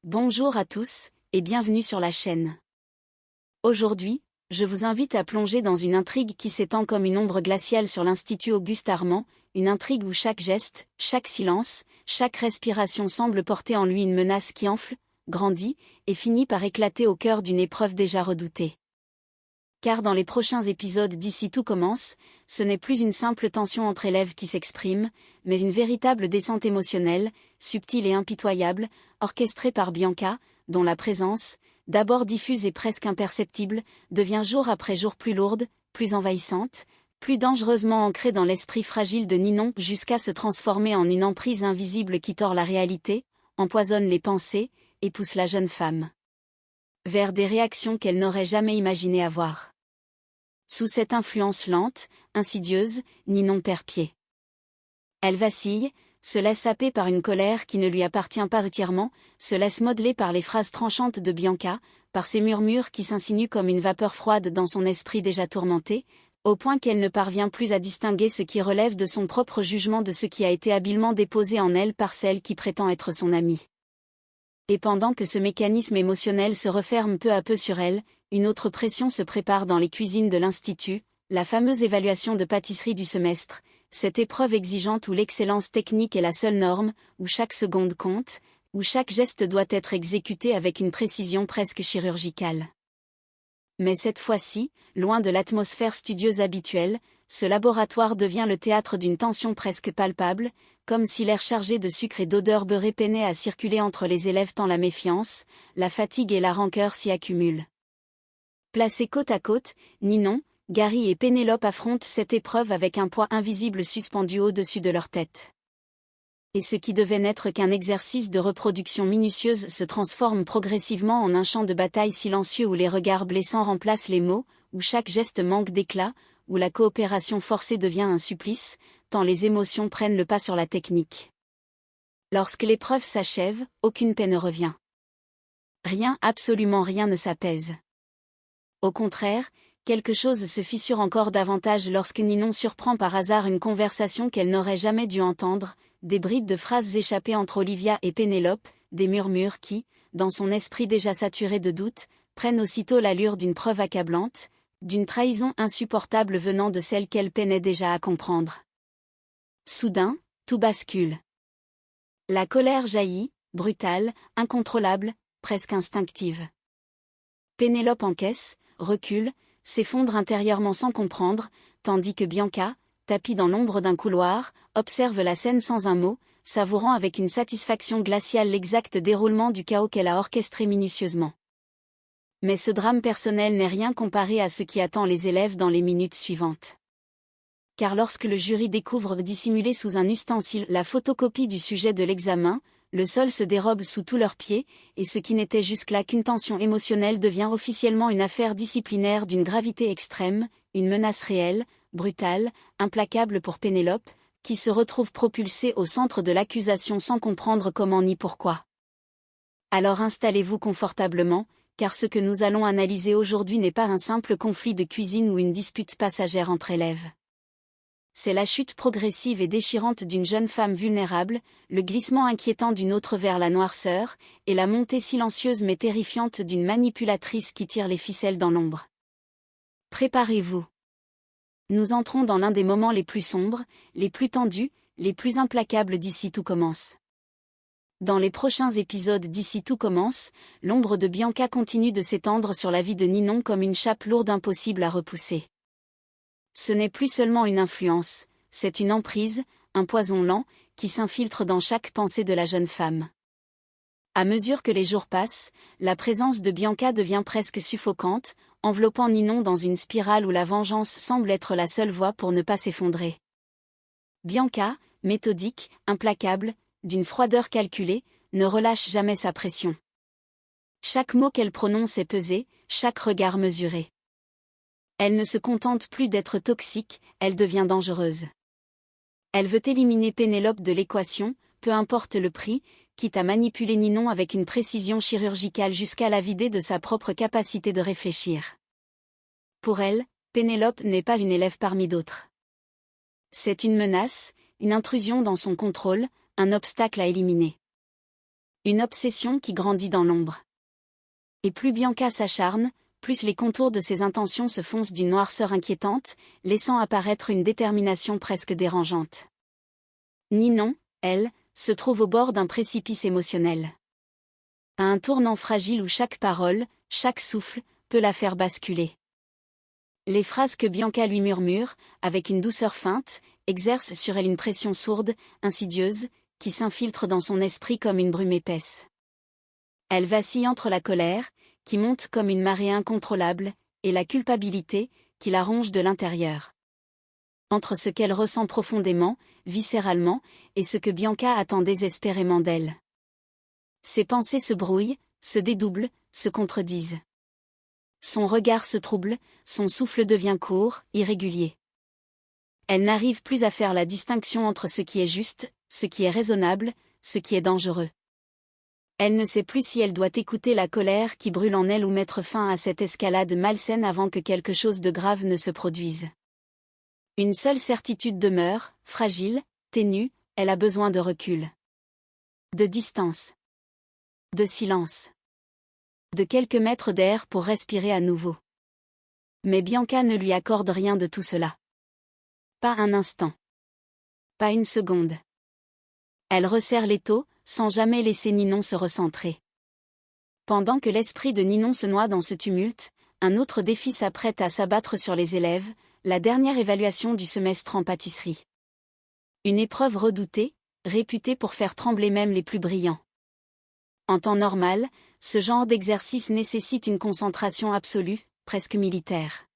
Bonjour à tous, et bienvenue sur la chaîne. Aujourd'hui, je vous invite à plonger dans une intrigue qui s'étend comme une ombre glaciale sur l'Institut Auguste Armand, une intrigue où chaque geste, chaque silence, chaque respiration semble porter en lui une menace qui enfle, grandit, et finit par éclater au cœur d'une épreuve déjà redoutée. Car dans les prochains épisodes d'Ici tout commence, ce n'est plus une simple tension entre élèves qui s'exprime, mais une véritable descente émotionnelle, subtile et impitoyable, orchestrée par Bianca, dont la présence, d'abord diffuse et presque imperceptible, devient jour après jour plus lourde, plus envahissante, plus dangereusement ancrée dans l'esprit fragile de Ninon jusqu'à se transformer en une emprise invisible qui tord la réalité, empoisonne les pensées, et pousse la jeune femme vers des réactions qu'elle n'aurait jamais imaginé avoir. Sous cette influence lente, insidieuse, Ninon perd pied. Elle vacille, se laisse happer par une colère qui ne lui appartient pas entièrement, se laisse modeler par les phrases tranchantes de Bianca, par ses murmures qui s'insinuent comme une vapeur froide dans son esprit déjà tourmenté, au point qu'elle ne parvient plus à distinguer ce qui relève de son propre jugement de ce qui a été habilement déposé en elle par celle qui prétend être son amie. Et pendant que ce mécanisme émotionnel se referme peu à peu sur elle, une autre pression se prépare dans les cuisines de l'Institut, la fameuse évaluation de pâtisserie du semestre, cette épreuve exigeante où l'excellence technique est la seule norme, où chaque seconde compte, où chaque geste doit être exécuté avec une précision presque chirurgicale. Mais cette fois-ci, loin de l'atmosphère studieuse habituelle, ce laboratoire devient le théâtre d'une tension presque palpable, comme si l'air chargé de sucre et d'odeurs beurrées peinait à circuler entre les élèves tant la méfiance, la fatigue et la rancœur s'y accumulent. Placés côte à côte, Ninon, Gary et Pénélope affrontent cette épreuve avec un poids invisible suspendu au-dessus de leur tête. Et ce qui devait n'être qu'un exercice de reproduction minutieuse se transforme progressivement en un champ de bataille silencieux où les regards blessants remplacent les mots, où chaque geste manque d'éclat, où la coopération forcée devient un supplice, tant les émotions prennent le pas sur la technique. Lorsque l'épreuve s'achève, aucune paix ne revient. Rien, absolument rien ne s'apaise. Au contraire, quelque chose se fissure encore davantage lorsque Ninon surprend par hasard une conversation qu'elle n'aurait jamais dû entendre, des bribes de phrases échappées entre Olivia et Pénélope, des murmures qui, dans son esprit déjà saturé de doutes, prennent aussitôt l'allure d'une preuve accablante, d'une trahison insupportable venant de celle qu'elle peinait déjà à comprendre. Soudain, tout bascule. La colère jaillit, brutale, incontrôlable, presque instinctive. Pénélope encaisse, recule, s'effondre intérieurement sans comprendre, tandis que Bianca, tapie dans l'ombre d'un couloir, observe la scène sans un mot, savourant avec une satisfaction glaciale l'exact déroulement du chaos qu'elle a orchestré minutieusement. Mais ce drame personnel n'est rien comparé à ce qui attend les élèves dans les minutes suivantes. Car lorsque le jury découvre dissimulé sous un ustensile la photocopie du sujet de l'examen, le sol se dérobe sous tous leurs pieds, et ce qui n'était jusque-là qu'une tension émotionnelle devient officiellement une affaire disciplinaire d'une gravité extrême, une menace réelle, brutale, implacable pour Pénélope, qui se retrouve propulsée au centre de l'accusation sans comprendre comment ni pourquoi. Alors installez-vous confortablement, car ce que nous allons analyser aujourd'hui n'est pas un simple conflit de cuisine ou une dispute passagère entre élèves. C'est la chute progressive et déchirante d'une jeune femme vulnérable, le glissement inquiétant d'une autre vers la noirceur, et la montée silencieuse mais terrifiante d'une manipulatrice qui tire les ficelles dans l'ombre. Préparez-vous. Nous entrons dans l'un des moments les plus sombres, les plus tendus, les plus implacables d'Ici tout commence. Dans les prochains épisodes d'Ici tout commence, l'ombre de Bianca continue de s'étendre sur la vie de Ninon comme une chape lourde impossible à repousser. Ce n'est plus seulement une influence, c'est une emprise, un poison lent, qui s'infiltre dans chaque pensée de la jeune femme. À mesure que les jours passent, la présence de Bianca devient presque suffocante, enveloppant Ninon dans une spirale où la vengeance semble être la seule voie pour ne pas s'effondrer. Bianca, méthodique, implacable, d'une froideur calculée, ne relâche jamais sa pression. Chaque mot qu'elle prononce est pesé, chaque regard mesuré. Elle ne se contente plus d'être toxique, elle devient dangereuse. Elle veut éliminer Pénélope de l'équation, peu importe le prix, quitte à manipuler Ninon avec une précision chirurgicale jusqu'à la vider de sa propre capacité de réfléchir. Pour elle, Pénélope n'est pas une élève parmi d'autres. C'est une menace, une intrusion dans son contrôle, un obstacle à éliminer. Une obsession qui grandit dans l'ombre. Et plus Bianca s'acharne, plus les contours de ses intentions se foncent d'une noirceur inquiétante, laissant apparaître une détermination presque dérangeante. Ninon, elle, se trouve au bord d'un précipice émotionnel. À un tournant fragile où chaque parole, chaque souffle, peut la faire basculer. Les phrases que Bianca lui murmure, avec une douceur feinte, exercent sur elle une pression sourde, insidieuse, qui s'infiltre dans son esprit comme une brume épaisse. Elle vacille entre la colère, qui monte comme une marée incontrôlable, et la culpabilité, qui la ronge de l'intérieur. Entre ce qu'elle ressent profondément, viscéralement, et ce que Bianca attend désespérément d'elle. Ses pensées se brouillent, se dédoublent, se contredisent. Son regard se trouble, son souffle devient court, irrégulier. Elle n'arrive plus à faire la distinction entre ce qui est juste, ce qui est raisonnable, ce qui est dangereux. Elle ne sait plus si elle doit écouter la colère qui brûle en elle ou mettre fin à cette escalade malsaine avant que quelque chose de grave ne se produise. Une seule certitude demeure, fragile, ténue, elle a besoin de recul. De distance. De silence. De quelques mètres d'air pour respirer à nouveau. Mais Bianca ne lui accorde rien de tout cela. Pas un instant. Pas une seconde. Elle resserre l'étau, sans jamais laisser Ninon se recentrer. Pendant que l'esprit de Ninon se noie dans ce tumulte, un autre défi s'apprête à s'abattre sur les élèves, la dernière évaluation du semestre en pâtisserie. Une épreuve redoutée, réputée pour faire trembler même les plus brillants. En temps normal, ce genre d'exercice nécessite une concentration absolue, presque militaire.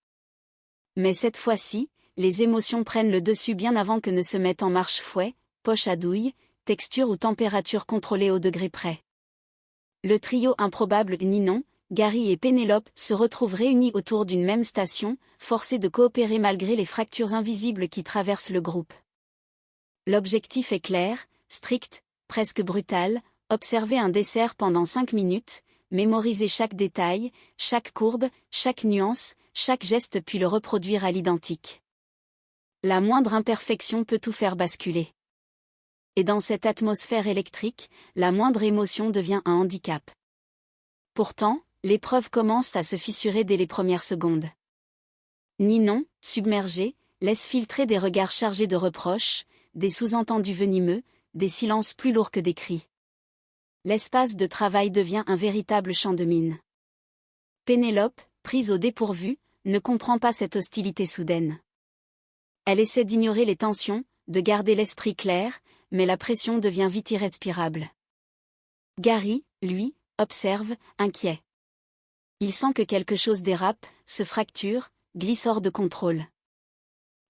Mais cette fois-ci, les émotions prennent le dessus bien avant que ne se mettent en marche fouet, poche à douille, texture ou température contrôlée au degré près. Le trio improbable Ninon, Gary et Pénélope se retrouvent réunis autour d'une même station, forcés de coopérer malgré les fractures invisibles qui traversent le groupe. L'objectif est clair, strict, presque brutal, observer un dessert pendant 5 minutes, mémoriser chaque détail, chaque courbe, chaque nuance, chaque geste puis le reproduire à l'identique. La moindre imperfection peut tout faire basculer. Et dans cette atmosphère électrique, la moindre émotion devient un handicap. Pourtant, l'épreuve commence à se fissurer dès les premières secondes. Ninon, submergée, laisse filtrer des regards chargés de reproches, des sous-entendus venimeux, des silences plus lourds que des cris. L'espace de travail devient un véritable champ de mine. Pénélope, prise au dépourvu, ne comprend pas cette hostilité soudaine. Elle essaie d'ignorer les tensions, de garder l'esprit clair, mais la pression devient vite irrespirable. Gary, lui, observe, inquiet. Il sent que quelque chose dérape, se fracture, glisse hors de contrôle.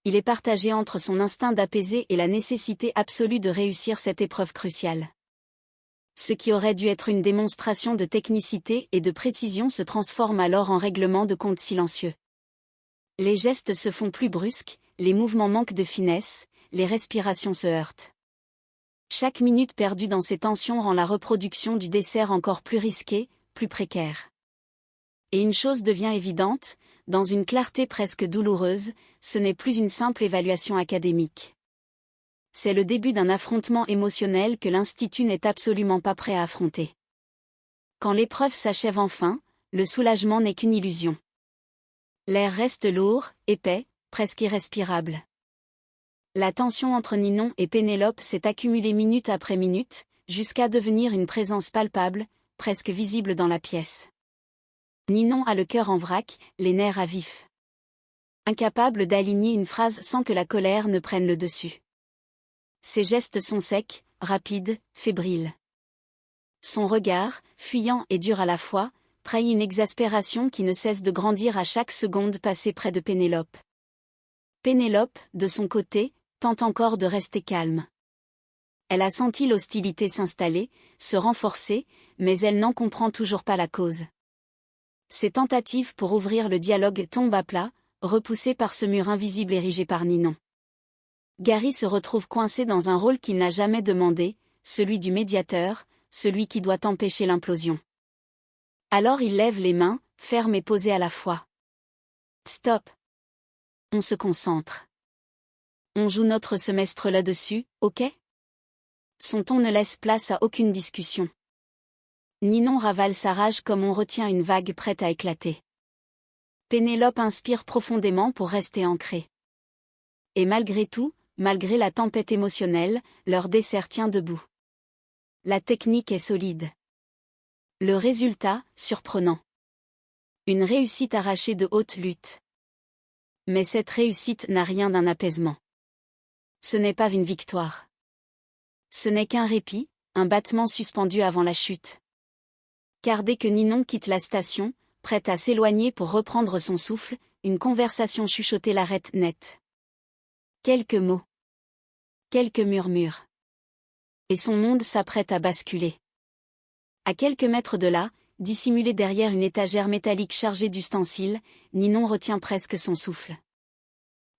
Il est partagé entre son instinct d'apaiser et la nécessité absolue de réussir cette épreuve cruciale. Ce qui aurait dû être une démonstration de technicité et de précision se transforme alors en règlement de compte silencieux. Les gestes se font plus brusques, les mouvements manquent de finesse, les respirations se heurtent. Chaque minute perdue dans ces tensions rend la reproduction du dessert encore plus risquée, plus précaire. Et une chose devient évidente, dans une clarté presque douloureuse, ce n'est plus une simple évaluation académique. C'est le début d'un affrontement émotionnel que l'Institut n'est absolument pas prêt à affronter. Quand l'épreuve s'achève enfin, le soulagement n'est qu'une illusion. L'air reste lourd, épais, presque irrespirable. La tension entre Ninon et Pénélope s'est accumulée minute après minute, jusqu'à devenir une présence palpable, presque visible dans la pièce. Ninon a le cœur en vrac, les nerfs à vif. Incapable d'aligner une phrase sans que la colère ne prenne le dessus. Ses gestes sont secs, rapides, fébriles. Son regard, fuyant et dur à la fois, trahit une exaspération qui ne cesse de grandir à chaque seconde passée près de Pénélope. Pénélope, de son côté, tente encore de rester calme. Elle a senti l'hostilité s'installer, se renforcer, mais elle n'en comprend toujours pas la cause. Ses tentatives pour ouvrir le dialogue tombent à plat, repoussées par ce mur invisible érigé par Ninon. Gary se retrouve coincé dans un rôle qu'il n'a jamais demandé, celui du médiateur, celui qui doit empêcher l'implosion. Alors il lève les mains, fermes et posées à la fois. Stop. On se concentre. On joue notre semestre là-dessus, ok? Son ton ne laisse place à aucune discussion. Ninon ravale sa rage comme on retient une vague prête à éclater. Pénélope inspire profondément pour rester ancrée. Et malgré tout, malgré la tempête émotionnelle, leur dessert tient debout. La technique est solide. Le résultat, surprenant. Une réussite arrachée de haute lutte. Mais cette réussite n'a rien d'un apaisement. Ce n'est pas une victoire. Ce n'est qu'un répit, un battement suspendu avant la chute. Car dès que Ninon quitte la station, prête à s'éloigner pour reprendre son souffle, une conversation chuchotée l'arrête net. Quelques mots. Quelques murmures. Et son monde s'apprête à basculer. À quelques mètres de là, dissimulé derrière une étagère métallique chargée d'ustensiles, Ninon retient presque son souffle.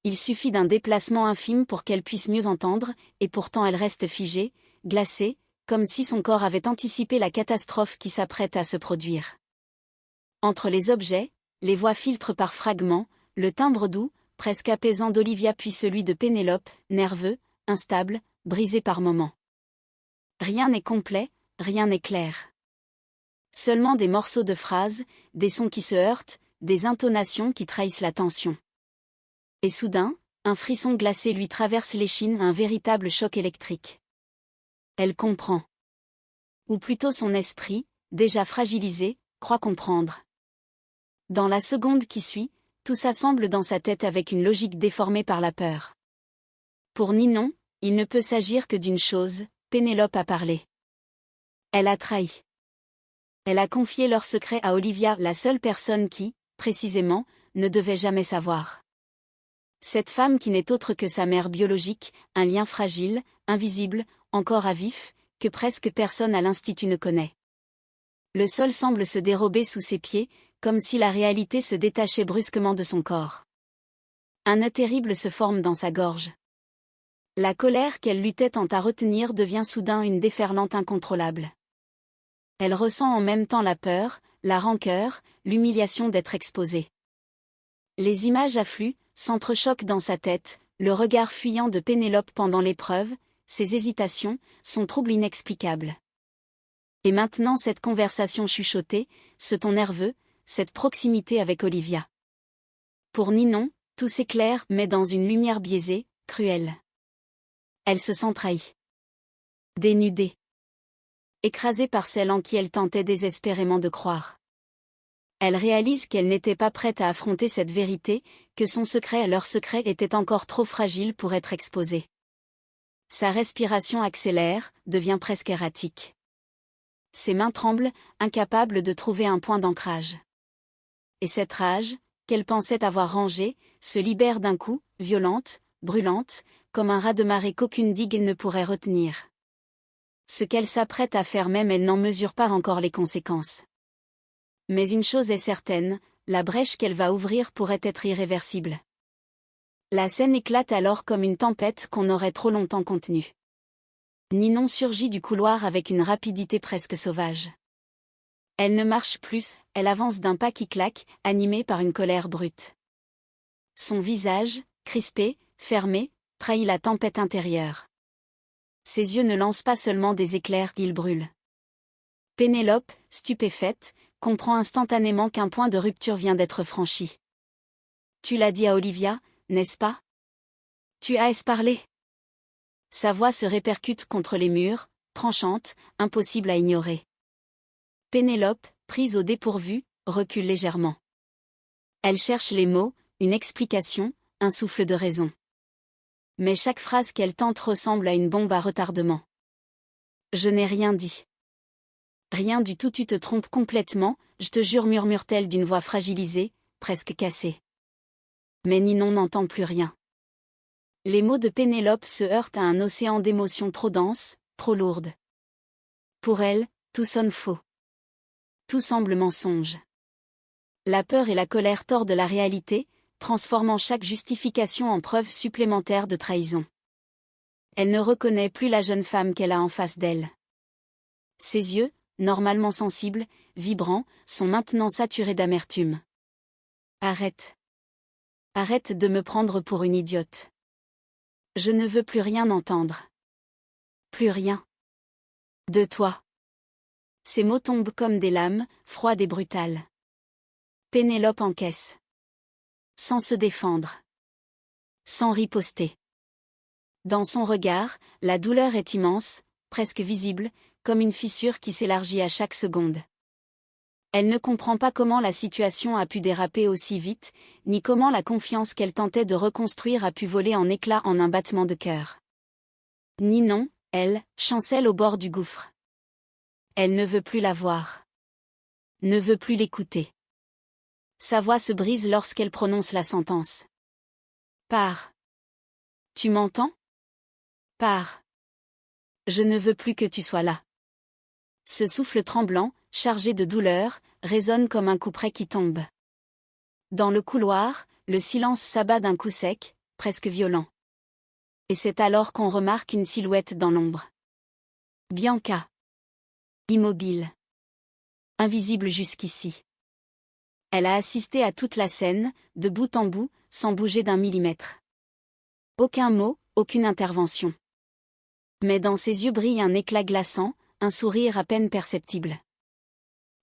Il suffit d'un déplacement infime pour qu'elle puisse mieux entendre, et pourtant elle reste figée, glacée, comme si son corps avait anticipé la catastrophe qui s'apprête à se produire. Entre les objets, les voix filtrent par fragments, le timbre doux, presque apaisant d'Olivia puis celui de Pénélope, nerveux, instable, brisé par moments. Rien n'est complet, rien n'est clair. Seulement des morceaux de phrases, des sons qui se heurtent, des intonations qui trahissent la tension. Et soudain, un frisson glacé lui traverse l'échine, un véritable choc électrique. Elle comprend. Ou plutôt son esprit, déjà fragilisé, croit comprendre. Dans la seconde qui suit, tout s'assemble dans sa tête avec une logique déformée par la peur. Pour Ninon, il ne peut s'agir que d'une chose, Pénélope a parlé. Elle a trahi. Elle a confié leur secret à Olivia, la seule personne qui, précisément, ne devait jamais savoir. Cette femme qui n'est autre que sa mère biologique, un lien fragile, invisible, encore à vif, que presque personne à l'Institut ne connaît. Le sol semble se dérober sous ses pieds, comme si la réalité se détachait brusquement de son corps. Un nœud terrible se forme dans sa gorge. La colère qu'elle luttait tant à retenir devient soudain une déferlante incontrôlable. Elle ressent en même temps la peur, la rancœur, l'humiliation d'être exposée. Les images affluent, s'entrechoquent dans sa tête, le regard fuyant de Pénélope pendant l'épreuve, ses hésitations, son trouble inexplicable. Et maintenant cette conversation chuchotée, ce ton nerveux, cette proximité avec Olivia. Pour Ninon, tout s'éclaire mais dans une lumière biaisée, cruelle. Elle se sent trahie. Dénudée. Écrasée par celle en qui elle tentait désespérément de croire. Elle réalise qu'elle n'était pas prête à affronter cette vérité, que son secret, leur secret, était encore trop fragile pour être exposé. Sa respiration accélère, devient presque erratique. Ses mains tremblent, incapables de trouver un point d'ancrage. Et cette rage, qu'elle pensait avoir rangée, se libère d'un coup, violente, brûlante, comme un raz-de-marée qu'aucune digue ne pourrait retenir. Ce qu'elle s'apprête à faire même elle n'en mesure pas encore les conséquences. Mais une chose est certaine, la brèche qu'elle va ouvrir pourrait être irréversible. La scène éclate alors comme une tempête qu'on aurait trop longtemps contenue. Ninon surgit du couloir avec une rapidité presque sauvage. Elle ne marche plus, elle avance d'un pas qui claque, animée par une colère brute. Son visage, crispé, fermé, trahit la tempête intérieure. Ses yeux ne lancent pas seulement des éclairs, ils brûlent. Pénélope, stupéfaite, comprend instantanément qu'un point de rupture vient d'être franchi. Tu l'as dit à Olivia, n'est-ce pas? Tu as parlé. Sa voix se répercute contre les murs, tranchante, impossible à ignorer. Pénélope, prise au dépourvu, recule légèrement. Elle cherche les mots, une explication, un souffle de raison. Mais chaque phrase qu'elle tente ressemble à une bombe à retardement. Je n'ai rien dit. Rien du tout, tu te trompes complètement, je te jure, murmure-t-elle d'une voix fragilisée, presque cassée. Mais Ninon n'entend plus rien. Les mots de Pénélope se heurtent à un océan d'émotions trop denses, trop lourdes. Pour elle, tout sonne faux. Tout semble mensonge. La peur et la colère tordent la réalité, transformant chaque justification en preuve supplémentaire de trahison. Elle ne reconnaît plus la jeune femme qu'elle a en face d'elle. Ses yeux, normalement sensibles, vibrants, sont maintenant saturés d'amertume. Arrête. Arrête de me prendre pour une idiote. Je ne veux plus rien entendre. Plus rien. De toi. Ces mots tombent comme des lames, froides et brutales. Pénélope encaisse. Sans se défendre. Sans riposter. Dans son regard, la douleur est immense, presque visible, comme une fissure qui s'élargit à chaque seconde. Elle ne comprend pas comment la situation a pu déraper aussi vite, ni comment la confiance qu'elle tentait de reconstruire a pu voler en éclats en un battement de cœur. Ninon, elle, chancelle au bord du gouffre. Elle ne veut plus la voir. Ne veut plus l'écouter. Sa voix se brise lorsqu'elle prononce la sentence. Pars. Tu m'entends? Pars. Je ne veux plus que tu sois là. Ce souffle tremblant, chargé de douleur, résonne comme un couperet qui tombe. Dans le couloir, le silence s'abat d'un coup sec, presque violent. Et c'est alors qu'on remarque une silhouette dans l'ombre. Bianca. Immobile. Invisible jusqu'ici. Elle a assisté à toute la scène, de bout en bout, sans bouger d'un millimètre. Aucun mot, aucune intervention. Mais dans ses yeux brille un éclat glaçant, un sourire à peine perceptible.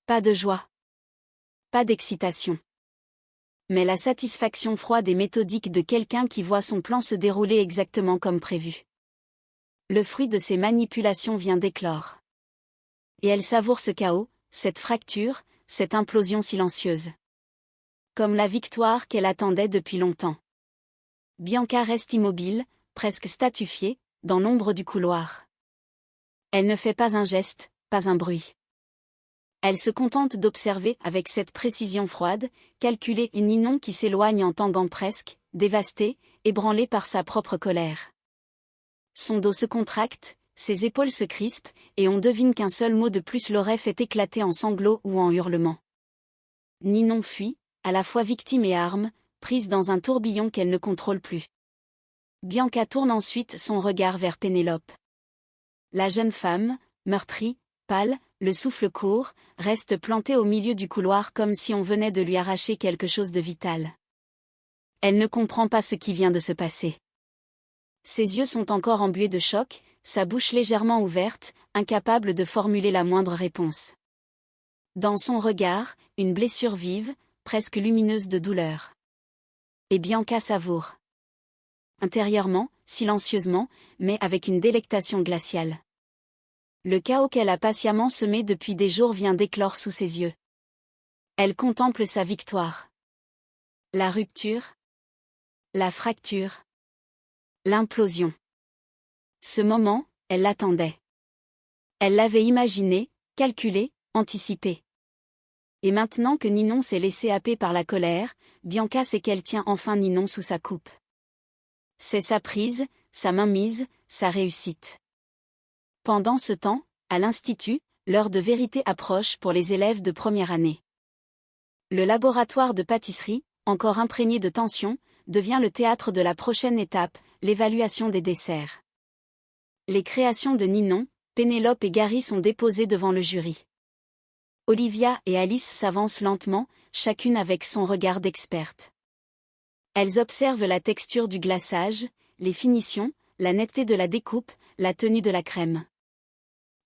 Pas de joie. Pas d'excitation. Mais la satisfaction froide et méthodique de quelqu'un qui voit son plan se dérouler exactement comme prévu. Le fruit de ses manipulations vient d'éclore. Et elle savoure ce chaos, cette fracture, cette implosion silencieuse. Comme la victoire qu'elle attendait depuis longtemps. Bianca reste immobile, presque statufiée, dans l'ombre du couloir. Elle ne fait pas un geste, pas un bruit. Elle se contente d'observer avec cette précision froide, calculée et Ninon qui s'éloigne en tanguant presque, dévastée, ébranlée par sa propre colère. Son dos se contracte, ses épaules se crispent, et on devine qu'un seul mot de plus l'aurait fait éclater en sanglots ou en hurlements. Ninon fuit, à la fois victime et arme, prise dans un tourbillon qu'elle ne contrôle plus. Bianca tourne ensuite son regard vers Pénélope. La jeune femme, meurtrie, pâle, le souffle court, reste plantée au milieu du couloir comme si on venait de lui arracher quelque chose de vital. Elle ne comprend pas ce qui vient de se passer. Ses yeux sont encore embués de choc, sa bouche légèrement ouverte, incapable de formuler la moindre réponse. Dans son regard, une blessure vive, presque lumineuse de douleur. Et Bianca savoure. Intérieurement, silencieusement, mais avec une délectation glaciale. Le chaos qu'elle a patiemment semé depuis des jours vient d'éclore sous ses yeux. Elle contemple sa victoire. La rupture. La fracture. L'implosion. Ce moment, elle l'attendait. Elle l'avait imaginé, calculé, anticipé. Et maintenant que Ninon s'est laissée happer par la colère, Bianca sait qu'elle tient enfin Ninon sous sa coupe. C'est sa prise, sa mainmise, sa réussite. Pendant ce temps, à l'Institut, l'heure de vérité approche pour les élèves de première année. Le laboratoire de pâtisserie, encore imprégné de tension, devient le théâtre de la prochaine étape, l'évaluation des desserts. Les créations de Ninon, Pénélope et Gary sont déposées devant le jury. Olivia et Alice s'avancent lentement, chacune avec son regard d'experte. Elles observent la texture du glaçage, les finitions, la netteté de la découpe, la tenue de la crème.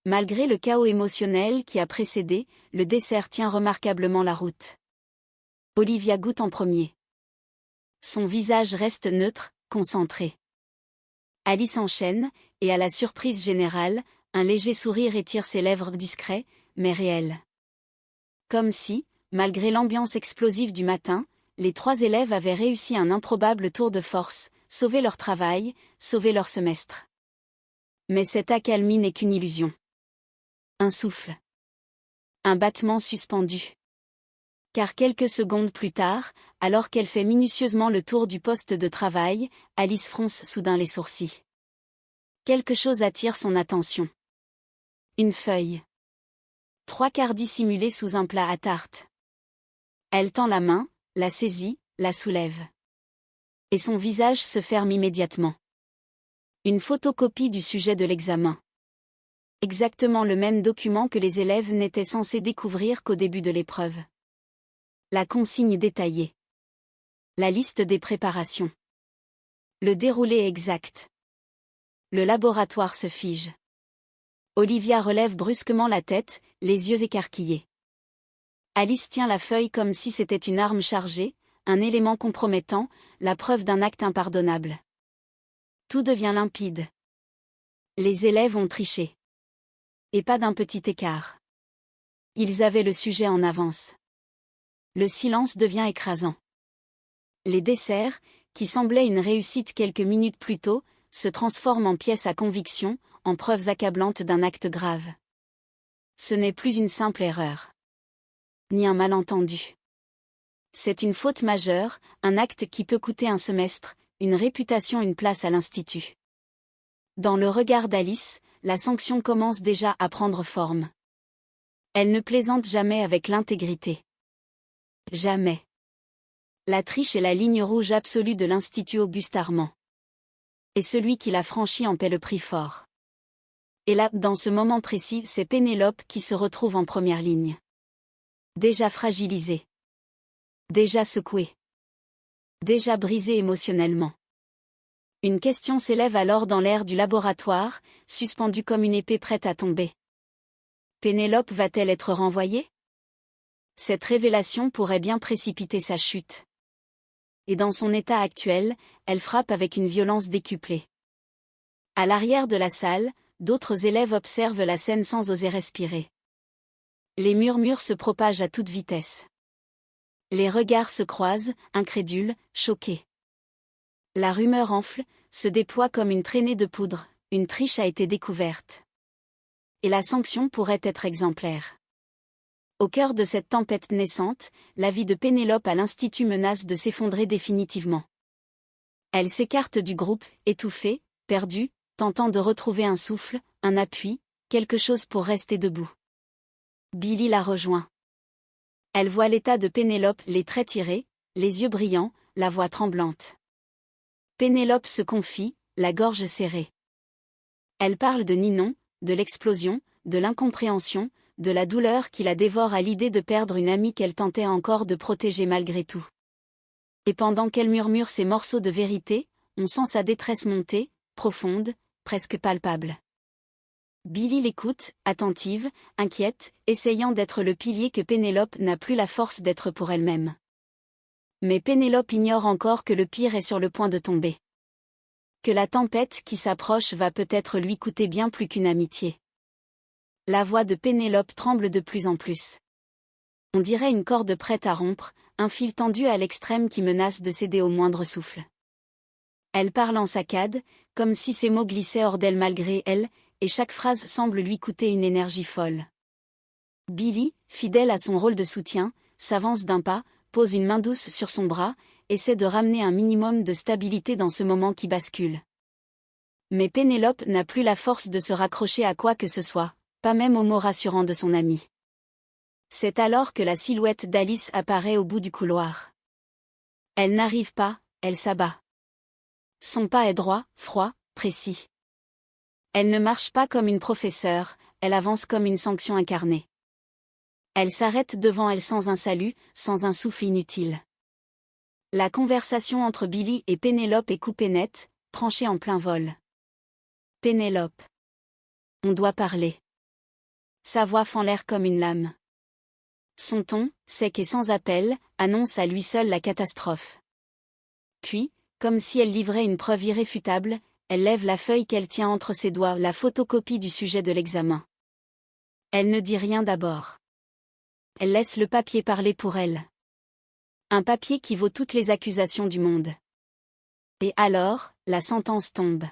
Malgré le chaos émotionnel qui a précédé, le dessert tient remarquablement la route. Olivia goûte en premier. Son visage reste neutre, concentré. Alice enchaîne, et à la surprise générale, un léger sourire étire ses lèvres discrets, mais réels. Comme si, malgré l'ambiance explosive du matin, les 3 élèves avaient réussi un improbable tour de force, sauvé leur travail, sauvé leur semestre. Mais cette accalmie n'est qu'une illusion. Un souffle. Un battement suspendu. Car quelques secondes plus tard, alors qu'elle fait minutieusement le tour du poste de travail, Alice fronce soudain les sourcils. Quelque chose attire son attention. Une feuille. 3/4 dissimulée sous un plat à tarte. Elle tend la main, la saisit, la soulève. Et son visage se ferme immédiatement. Une photocopie du sujet de l'examen. Exactement le même document que les élèves n'étaient censés découvrir qu'au début de l'épreuve. La consigne détaillée. La liste des préparations. Le déroulé exact. Le laboratoire se fige. Olivia relève brusquement la tête, les yeux écarquillés. Alice tient la feuille comme si c'était une arme chargée, un élément compromettant, la preuve d'un acte impardonnable. Tout devient limpide. Les élèves ont triché. Et pas d'un petit écart. Ils avaient le sujet en avance. Le silence devient écrasant. Les desserts, qui semblaient une réussite quelques minutes plus tôt, se transforment en pièces à conviction, en preuves accablantes d'un acte grave. Ce n'est plus une simple erreur. Ni un malentendu. C'est une faute majeure, un acte qui peut coûter un semestre, une réputation, une place à l'institut. Dans le regard d'Alice, la sanction commence déjà à prendre forme. Elle ne plaisante jamais avec l'intégrité. Jamais. La triche est la ligne rouge absolue de l'Institut Auguste-Armand. Et celui qui la franchit en paie le prix fort. Et là, dans ce moment précis, c'est Pénélope qui se retrouve en première ligne. Déjà fragilisée. Déjà secouée. Déjà brisée émotionnellement. Une question s'élève alors dans l'air du laboratoire, suspendue comme une épée prête à tomber. Pénélope va-t-elle être renvoyée? Cette révélation pourrait bien précipiter sa chute. Et dans son état actuel, elle frappe avec une violence décuplée. À l'arrière de la salle, d'autres élèves observent la scène sans oser respirer. Les murmures se propagent à toute vitesse. Les regards se croisent, incrédules, choqués. La rumeur enfle, se déploie comme une traînée de poudre, une triche a été découverte. Et la sanction pourrait être exemplaire. Au cœur de cette tempête naissante, la vie de Pénélope à l'Institut menace de s'effondrer définitivement. Elle s'écarte du groupe, étouffée, perdue, tentant de retrouver un souffle, un appui, quelque chose pour rester debout. Billy la rejoint. Elle voit l'état de Pénélope, les traits tirés, les yeux brillants, la voix tremblante. Pénélope se confie, la gorge serrée. Elle parle de Ninon, de l'explosion, de l'incompréhension, de la douleur qui la dévore à l'idée de perdre une amie qu'elle tentait encore de protéger malgré tout. Et pendant qu'elle murmure ces morceaux de vérité, on sent sa détresse monter, profonde, presque palpable. Billy l'écoute, attentive, inquiète, essayant d'être le pilier que Pénélope n'a plus la force d'être pour elle-même. Mais Pénélope ignore encore que le pire est sur le point de tomber. Que la tempête qui s'approche va peut-être lui coûter bien plus qu'une amitié. La voix de Pénélope tremble de plus en plus. On dirait une corde prête à rompre, un fil tendu à l'extrême qui menace de céder au moindre souffle. Elle parle en saccade, comme si ses mots glissaient hors d'elle malgré elle, et chaque phrase semble lui coûter une énergie folle. Billy, fidèle à son rôle de soutien, s'avance d'un pas, pose une main douce sur son bras, essaie de ramener un minimum de stabilité dans ce moment qui bascule. Mais Pénélope n'a plus la force de se raccrocher à quoi que ce soit, pas même aux mots rassurants de son ami. C'est alors que la silhouette d'Alice apparaît au bout du couloir. Elle n'arrive pas, elle s'abat. Son pas est droit, froid, précis. Elle ne marche pas comme une professeure, elle avance comme une sanction incarnée. Elle s'arrête devant elle sans un salut, sans un souffle inutile. La conversation entre Billy et Pénélope est coupée net, tranchée en plein vol. Pénélope. On doit parler. Sa voix fend l'air comme une lame. Son ton, sec et sans appel, annonce à lui seul la catastrophe. Puis, comme si elle livrait une preuve irréfutable, elle lève la feuille qu'elle tient entre ses doigts, la photocopie du sujet de l'examen. Elle ne dit rien d'abord. Elle laisse le papier parler pour elle. Un papier qui vaut toutes les accusations du monde. Et alors, la sentence tombe.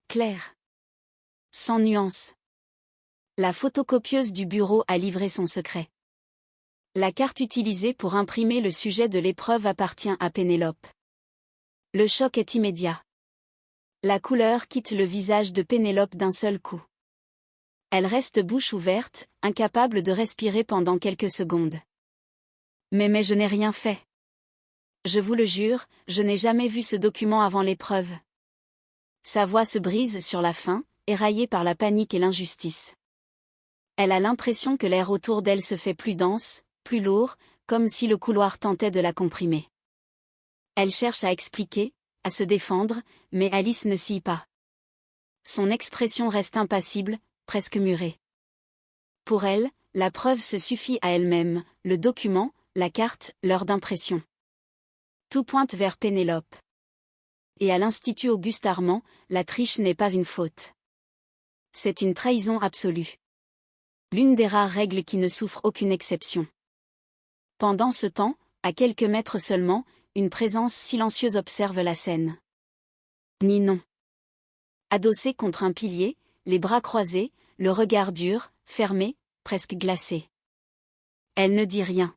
Claire. Sans nuance. La photocopieuse du bureau a livré son secret. La carte utilisée pour imprimer le sujet de l'épreuve appartient à Pénélope. Le choc est immédiat. La couleur quitte le visage de Pénélope d'un seul coup. Elle reste bouche ouverte, incapable de respirer pendant quelques secondes. Mais je n'ai rien fait. Je vous le jure, je n'ai jamais vu ce document avant l'épreuve. Sa voix se brise sur la fin, éraillée par la panique et l'injustice. Elle a l'impression que l'air autour d'elle se fait plus dense, plus lourd, comme si le couloir tentait de la comprimer. Elle cherche à expliquer, à se défendre, mais Alice ne scie pas. Son expression reste impassible, presque murée. Pour elle, la preuve se suffit à elle-même, le document, la carte, l'heure d'impression. Tout pointe vers Pénélope. Et à l'Institut Auguste Armand, la triche n'est pas une faute. C'est une trahison absolue. L'une des rares règles qui ne souffre aucune exception. Pendant ce temps, à quelques mètres seulement, une présence silencieuse observe la scène. Ninon. Adossée contre un pilier, les bras croisés, le regard dur, fermé, presque glacé. Elle ne dit rien.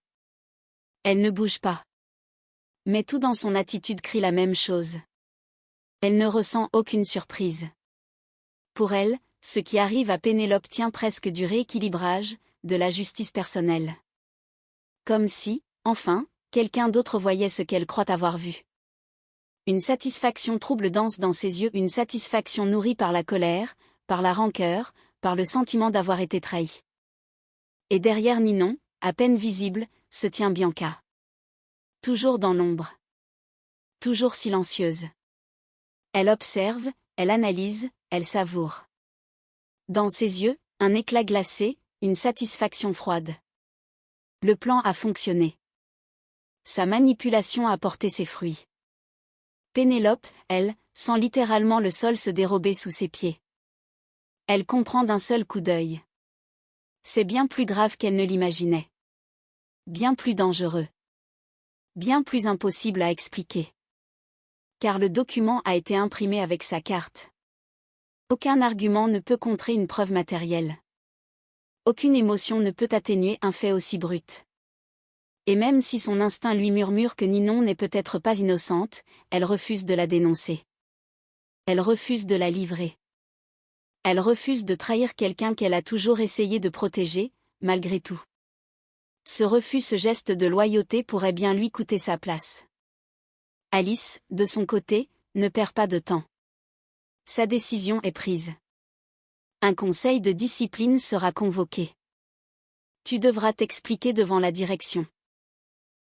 Elle ne bouge pas. Mais tout dans son attitude crie la même chose. Elle ne ressent aucune surprise. Pour elle, ce qui arrive à Pénélope tient presque du rééquilibrage, de la justice personnelle. Comme si, enfin, quelqu'un d'autre voyait ce qu'elle croit avoir vu. Une satisfaction trouble danse dans ses yeux, une satisfaction nourrie par la colère, par la rancœur, par le sentiment d'avoir été trahi. Et derrière Ninon, à peine visible, se tient Bianca. Toujours dans l'ombre. Toujours silencieuse. Elle observe, elle analyse, elle savoure. Dans ses yeux, un éclat glacé, une satisfaction froide. Le plan a fonctionné. Sa manipulation a porté ses fruits. Pénélope, elle, sent littéralement le sol se dérober sous ses pieds. Elle comprend d'un seul coup d'œil. C'est bien plus grave qu'elle ne l'imaginait. Bien plus dangereux. Bien plus impossible à expliquer. Car le document a été imprimé avec sa carte. Aucun argument ne peut contrer une preuve matérielle. Aucune émotion ne peut atténuer un fait aussi brut. Et même si son instinct lui murmure que Ninon n'est peut-être pas innocente, elle refuse de la dénoncer. Elle refuse de la livrer. Elle refuse de trahir quelqu'un qu'elle a toujours essayé de protéger, malgré tout. Ce refus, ce geste de loyauté pourrait bien lui coûter sa place. Alice, de son côté, ne perd pas de temps. Sa décision est prise. Un conseil de discipline sera convoqué. Tu devras t'expliquer devant la direction.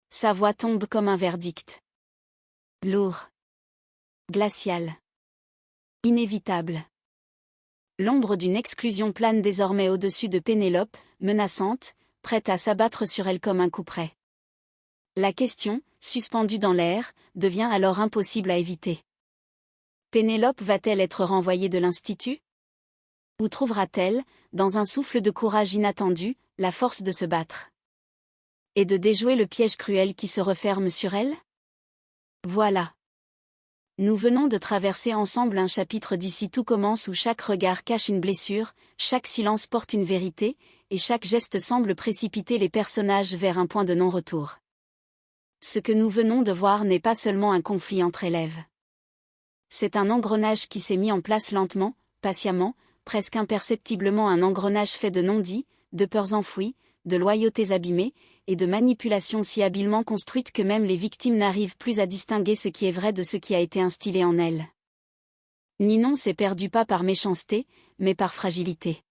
Sa voix tombe comme un verdict. Lourd. Glacial. Inévitable. L'ombre d'une exclusion plane désormais au-dessus de Pénélope, menaçante, prête à s'abattre sur elle comme un couperet. La question, suspendue dans l'air, devient alors impossible à éviter. Pénélope va-t-elle être renvoyée de l'Institut? Ou trouvera-t-elle, dans un souffle de courage inattendu, la force de se battre? Et de déjouer le piège cruel qui se referme sur elle? Voilà. Nous venons de traverser ensemble un chapitre d'ici tout commence où chaque regard cache une blessure, chaque silence porte une vérité, et chaque geste semble précipiter les personnages vers un point de non-retour. Ce que nous venons de voir n'est pas seulement un conflit entre élèves. C'est un engrenage qui s'est mis en place lentement, patiemment, presque imperceptiblement, un engrenage fait de non-dits, de peurs enfouies, de loyautés abîmées, et de manipulations si habilement construites que même les victimes n'arrivent plus à distinguer ce qui est vrai de ce qui a été instillé en elles. Ninon s'est perdue pas par méchanceté, mais par fragilité.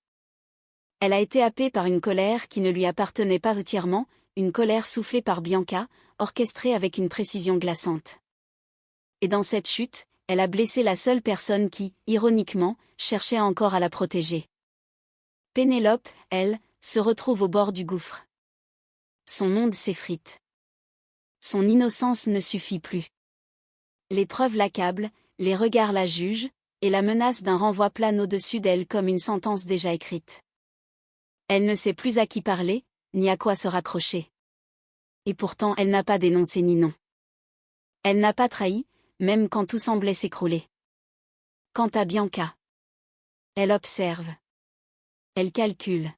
Elle a été happée par une colère qui ne lui appartenait pas entièrement, une colère soufflée par Bianca, orchestrée avec une précision glaçante. Et dans cette chute, elle a blessé la seule personne qui, ironiquement, cherchait encore à la protéger. Pénélope, elle, se retrouve au bord du gouffre. Son monde s'effrite. Son innocence ne suffit plus. Les preuves l'accablent, les regards la jugent, et la menace d'un renvoi plane au-dessus d'elle comme une sentence déjà écrite. Elle ne sait plus à qui parler, ni à quoi se raccrocher. Et pourtant elle n'a pas dénoncé Ninon. Elle n'a pas trahi, même quand tout semblait s'écrouler. Quant à Bianca, elle observe. Elle calcule.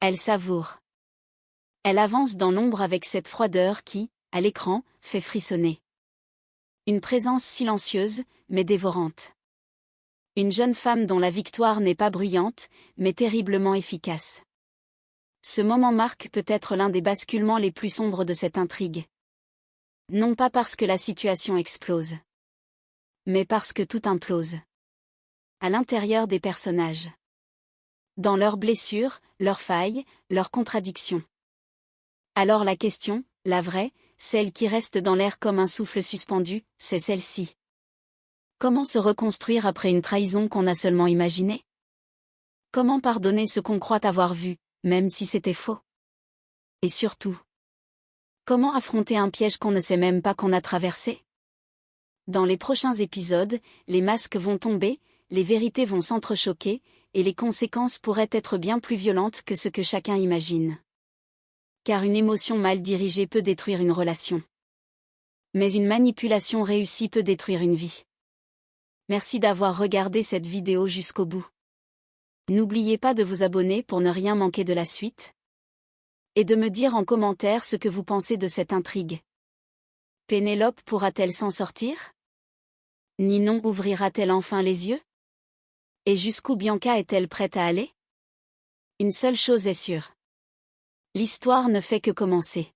Elle savoure. Elle avance dans l'ombre avec cette froideur qui, à l'écran, fait frissonner. Une présence silencieuse, mais dévorante. Une jeune femme dont la victoire n'est pas bruyante, mais terriblement efficace. Ce moment marque peut-être l'un des basculements les plus sombres de cette intrigue. Non pas parce que la situation explose, mais parce que tout implose. À l'intérieur des personnages. Dans leurs blessures, leurs failles, leurs contradictions. Alors la question, la vraie, celle qui reste dans l'air comme un souffle suspendu, c'est celle-ci. Comment se reconstruire après une trahison qu'on a seulement imaginée? Comment pardonner ce qu'on croit avoir vu, même si c'était faux? Et surtout, comment affronter un piège qu'on ne sait même pas qu'on a traversé? Dans les prochains épisodes, les masques vont tomber, les vérités vont s'entrechoquer, et les conséquences pourraient être bien plus violentes que ce que chacun imagine. Car une émotion mal dirigée peut détruire une relation. Mais une manipulation réussie peut détruire une vie. Merci d'avoir regardé cette vidéo jusqu'au bout. N'oubliez pas de vous abonner pour ne rien manquer de la suite. Et de me dire en commentaire ce que vous pensez de cette intrigue. Pénélope pourra-t-elle s'en sortir? Ninon ouvrira-t-elle enfin les yeux? Et jusqu'où Bianca est-elle prête à aller? Une seule chose est sûre. L'histoire ne fait que commencer.